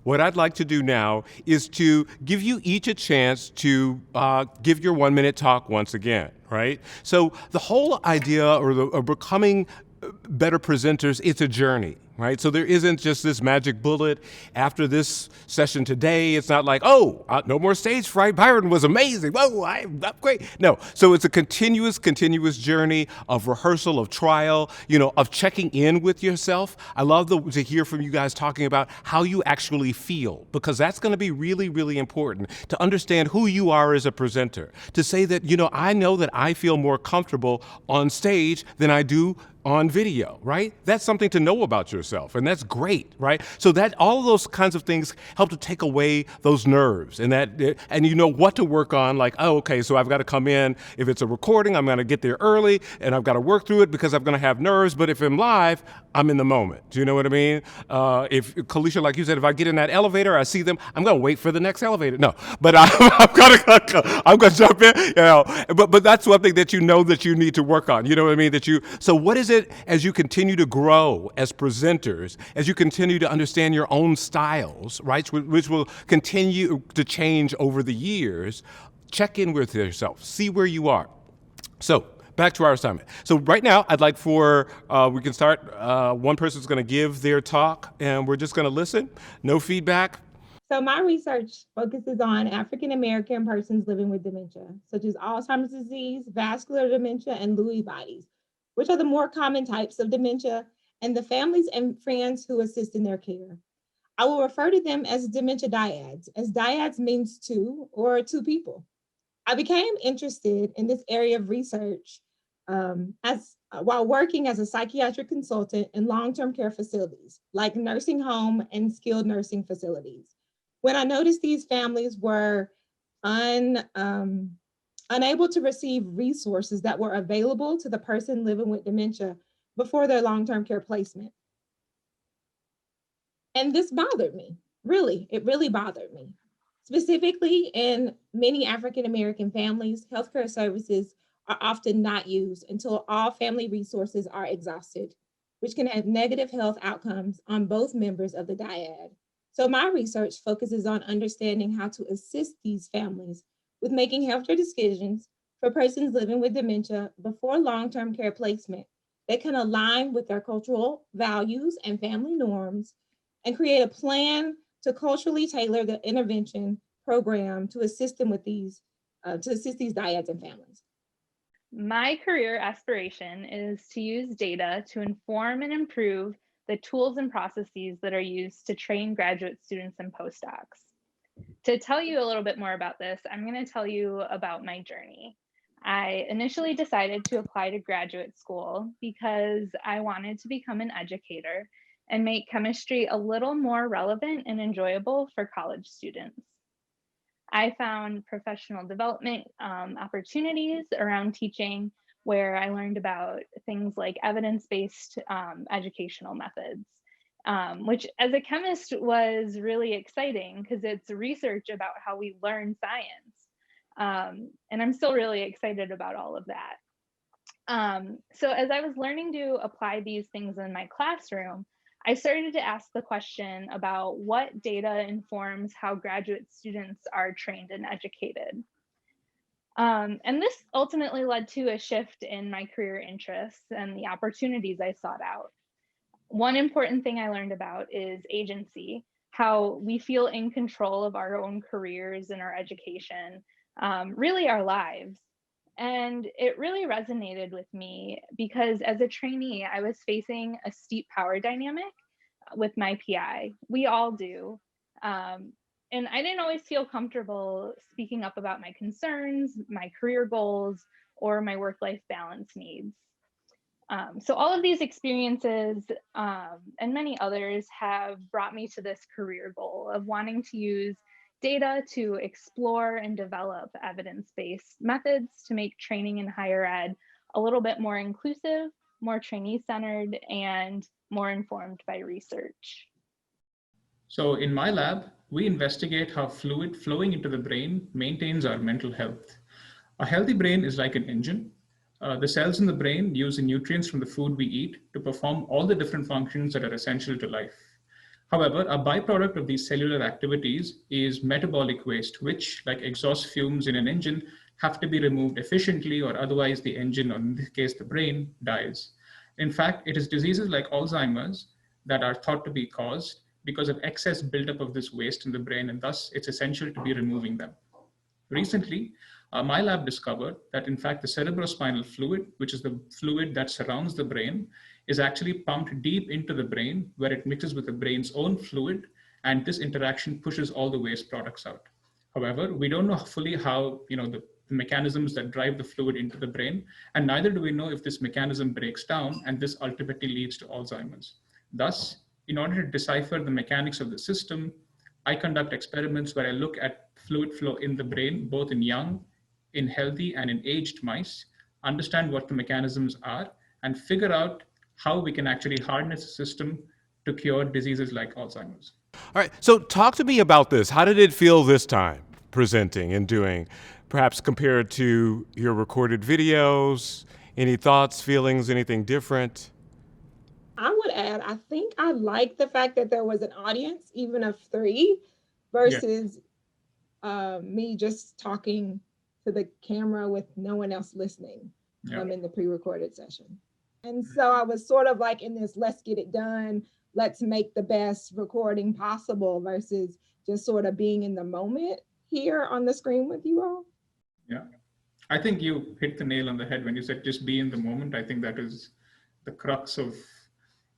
What I'd like to do now is to give you each a chance to give your 1 minute talk once again, right? So the whole idea of becoming better presenters, it's a journey, right? So there isn't just this magic bullet after this session today. It's not like, oh, no more stage fright. Byron was amazing. Whoa, I'm great. No. So it's a continuous journey of rehearsal, of trial, of checking in with yourself. I love to hear from you guys talking about how you actually feel, because that's going to be really, really important to understand who you are as a presenter. To say that, I know that I feel more comfortable on stage than I do on video, right? That's something to know about yourself, and that's great, right? So that all of those kinds of things help to take away those nerves, and you know what to work on. Like, oh, okay, so I've got to come in. If it's a recording, I'm going to get there early, and I've got to work through it because I'm going to have nerves. But if I'm live, I'm in the moment. Do you know what I mean? If Kalisha, like you said, if I get in that elevator, I see them, I'm going to wait for the next elevator. No, but I'm going to jump in. But that's one thing that that you need to work on. You know what I mean? So what is it as you continue to grow as presenters, as you continue to understand your own styles, right, which will continue to change over the years? Check in with yourself, see where you are. So back to our assignment. So right now, I'd like we can start. One person's going to give their talk, and we're just going to listen. No feedback. So my research focuses on African American persons living with dementia, such as Alzheimer's disease, vascular dementia, and Lewy bodies, which are the more common types of dementia, and the families and friends who assist in their care. I will refer to them as dementia dyads, as dyads means two or two people. I became interested in this area of research while working as a psychiatric consultant in long-term care facilities, like nursing home and skilled nursing facilities. When I noticed these families were unable to receive resources that were available to the person living with dementia before their long-term care placement. And this bothered me, really, it really bothered me. Specifically, in many African American families, healthcare services are often not used until all family resources are exhausted, which can have negative health outcomes on both members of the dyad. So my research focuses on understanding how to assist these families with making healthcare decisions for persons living with dementia before long-term care placement that can align with their cultural values and family norms, and create a plan to culturally tailor the intervention program to assist them with to assist these dyads and families. My career aspiration is to use data to inform and improve the tools and processes that are used to train graduate students and postdocs. To tell you a little bit more about this, I'm going to tell you about my journey. I initially decided to apply to graduate school because I wanted to become an educator and make chemistry a little more relevant and enjoyable for college students. I found professional development opportunities around teaching, where I learned about things like evidence-based educational methods, which as a chemist was really exciting because it's research about how we learn science. And I'm still really excited about all of that. So as I was learning to apply these things in my classroom, I started to ask the question about what data informs how graduate students are trained and educated. And this ultimately led to a shift in my career interests and the opportunities I sought out. One important thing I learned about is agency, how we feel in control of our own careers and our education, really our lives. And it really resonated with me because as a trainee, I was facing a steep power dynamic with my PI. We all do. And I didn't always feel comfortable speaking up about my concerns, my career goals, or my work-life balance needs. So all of these experiences and many others have brought me to this career goal of wanting to use data to explore and develop evidence-based methods to make training in higher ed a little bit more inclusive, more trainee-centered, and more informed by research. So in my lab, we investigate how fluid flowing into the brain maintains our mental health. A healthy brain is like an engine. The cells in the brain use the nutrients from the food we eat to perform all the different functions that are essential to life. However, a byproduct of these cellular activities is metabolic waste, which, like exhaust fumes in an engine, have to be removed efficiently, or otherwise the engine, or in this case the brain, dies. In fact, it is diseases like Alzheimer's that are thought to be caused because of excess buildup of this waste in the brain, and thus it's essential to be removing them. Recently, my lab discovered that in fact the cerebrospinal fluid, which is the fluid that surrounds the brain, is actually pumped deep into the brain where it mixes with the brain's own fluid, and this interaction pushes all the waste products out. However, we don't know fully how, the mechanisms that drive the fluid into the brain, and neither do we know if this mechanism breaks down and this ultimately leads to Alzheimer's. Thus, in order to decipher the mechanics of the system, I conduct experiments where I look at fluid flow in the brain, both in young, in healthy, and in aged mice, understand what the mechanisms are, and figure out how we can actually harness the system to cure diseases like Alzheimer's. All right, so talk to me about this. How did it feel this time presenting and doing, perhaps compared to your recorded videos? Any thoughts, feelings, anything different? I would add, I think I like the fact that there was an audience, even of 3, versus me just talking to the camera with no one else listening in the pre-recorded session. And so I was sort of like in this, let's get it done, let's make the best recording possible, versus just sort of being in the moment here on the screen with you all. Yeah, I think you hit the nail on the head when you said just be in the moment. I think that is the crux of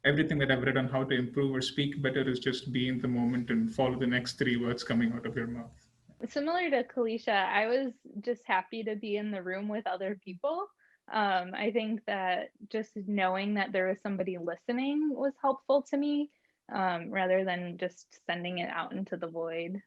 everything that I've read on how to improve or speak better, is just be in the moment and follow the next 3 words coming out of your mouth. Similar to Kalisha, I was just happy to be in the room with other people. I think that just knowing that there was somebody listening was helpful to me, rather than just sending it out into the void.